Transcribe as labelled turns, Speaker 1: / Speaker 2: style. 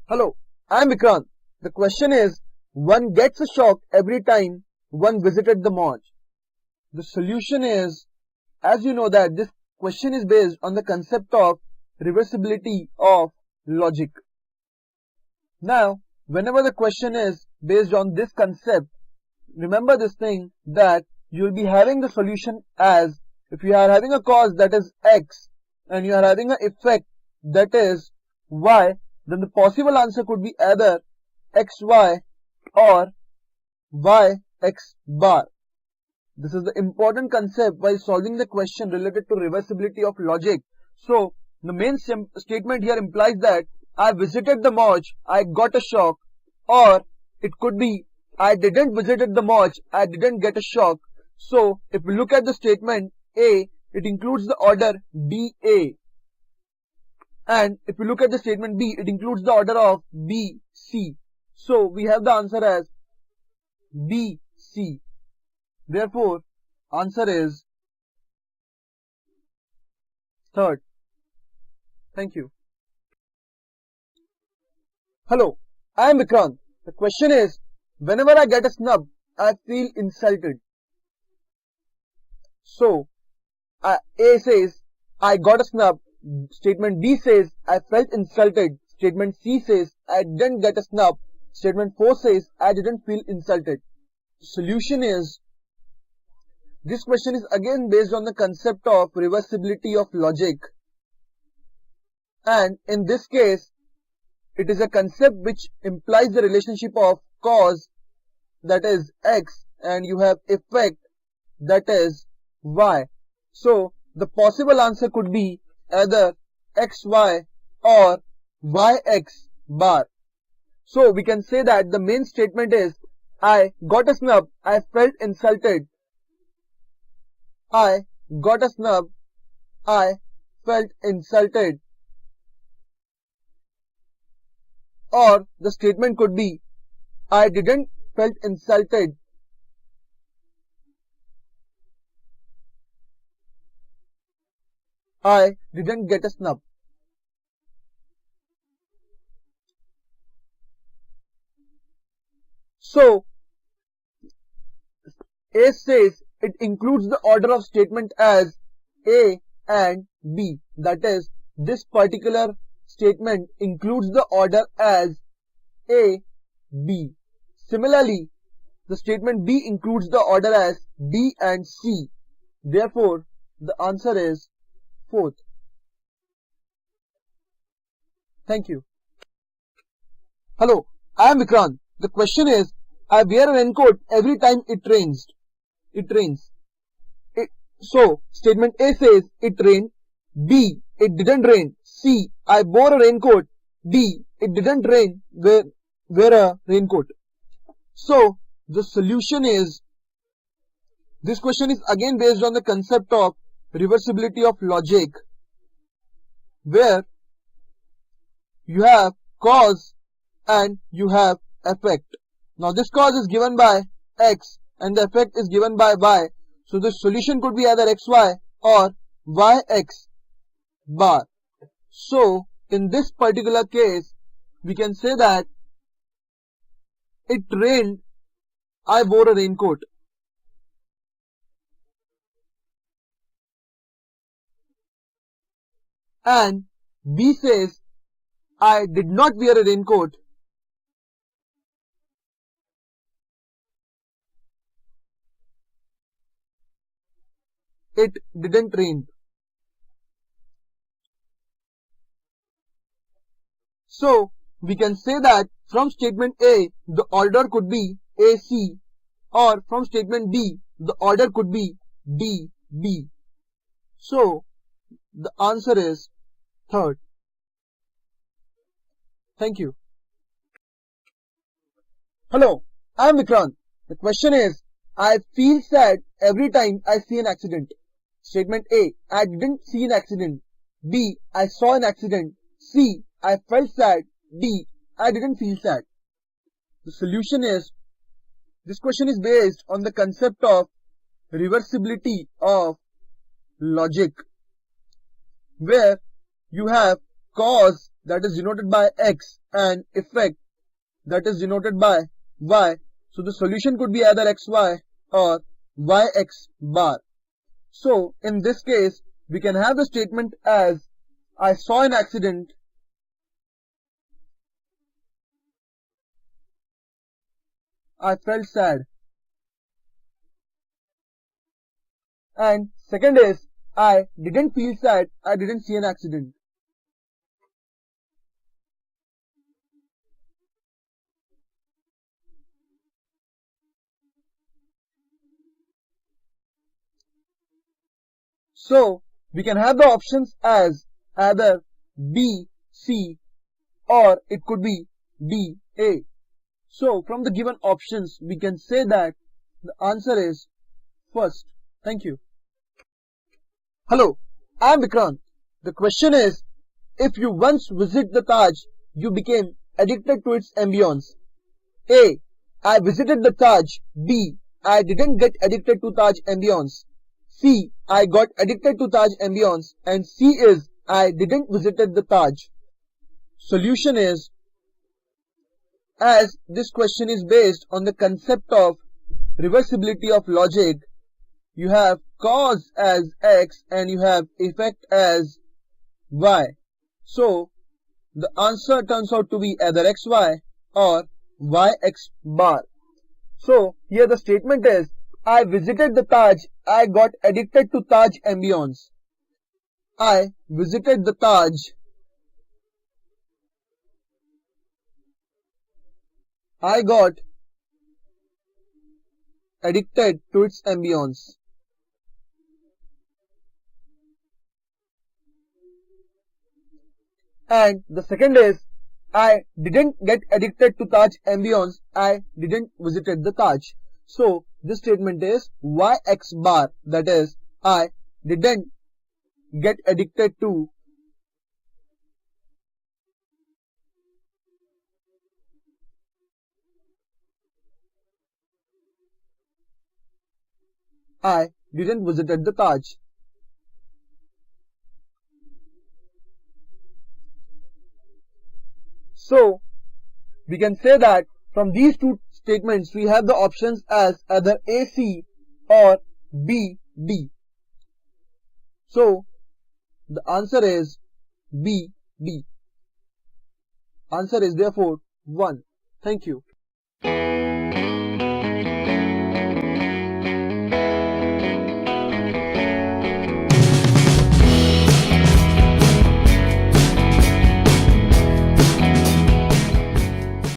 Speaker 1: Hello, I'm Vikrant. The question is, one gets a shock every time one visited the mosque. The solution is, as you know that this question is based on the concept of reversibility of logic. Now, whenever the question is based on this concept, remember this thing that you will be having the solution as if you are having a cause that is X and you are having an effect that is Y, then the possible answer could be either XY or YX bar. This is the important concept while solving the question related to reversibility of logic. So, the main statement here implies that I visited the mosque, I got a shock, or it could be I didn't visited the mosque, I didn't get a shock. So, if we look at the statement A, it includes the order DA. And if we look at the statement B, it includes the order of B, C. So, we have the answer as B, C. Therefore, answer is third. Thank you. Hello, I am Vikrant. The question is, whenever I get a snub, I feel insulted. So, A says, I got a snub. Statement B says, I felt insulted. Statement C says, I didn't get a snub. Statement 4 says, I didn't feel insulted. The solution is, this question is again based on the concept of reversibility of logic. And in this case, it is a concept which implies the relationship of cause, that is X, and you have effect, that is Y. So, the possible answer could be either XY or YX bar. So, we can say that the main statement is, I got a snub, I felt insulted. I got a snub, I felt insulted. Or the statement could be, I didn't felt insulted. I didn't get a snub. So, A says it includes the order of statement as A and B. That is, this particular statement includes the order as A, B. Similarly, the statement B includes the order as D and C. Therefore, the answer is fourth. Thank you. Hello, I am Vikrant. The question is, I wear a raincoat every time it rains. So, statement A says it rained. B, it didn't rain. C, I wore a raincoat. D, it didn't rain. Wear a raincoat. So, the solution is, this question is again based on the concept of reversibility of logic, where you have cause and you have effect. Now, this cause is given by X and the effect is given by Y. So, the solution could be either XY or YX bar. So, in this particular case, we can say that it rained, I wore a raincoat. And B says, I did not wear a raincoat. It didn't rain. So, we can say that from statement A, the order could be AC, or from statement B, the order could be DB. So, the answer is third. Thank you. Hello, I am Vikrant. The question is, I feel sad every time I see an accident. Statement A, I didn't see an accident. B, I saw an accident. C, I felt sad. D, I didn't feel sad. The solution is, this question is based on the concept of reversibility of logic, where you have cause that is denoted by X and effect that is denoted by Y. So the solution could be either XY or YX bar. So in this case, we can have the statement as I saw an accident I felt sad. And second is I didn't feel sad, I didn't see an accident. So we can have the options as either B, C or it could be D, A. So from the given options we can say that the answer is first. Thank you. Hello, I am Vikrant. The question is, if you once visit the Taj, you became addicted to its ambience. A. I visited the Taj. B. I didn't get addicted to Taj ambience. C. I got addicted to Taj ambience. And C is I didn't visited the Taj. Solution is, as this question is based on the concept of reversibility of logic, you have cause as X and you have effect as Y. So the answer turns out to be either XY or YX bar. So here the statement is, I visited the Taj, I got addicted to Taj ambience. I visited the Taj, I got addicted to its ambience. And the second is, I didn't get addicted to Taj ambience, I didn't visited the Taj. So this statement is YX bar, that is, I didn't get addicted to I didn't visited the Taj. So we can say that from these two statements we have the options as either AC or BD. So the answer is BD. Answer is therefore 1. Thank you.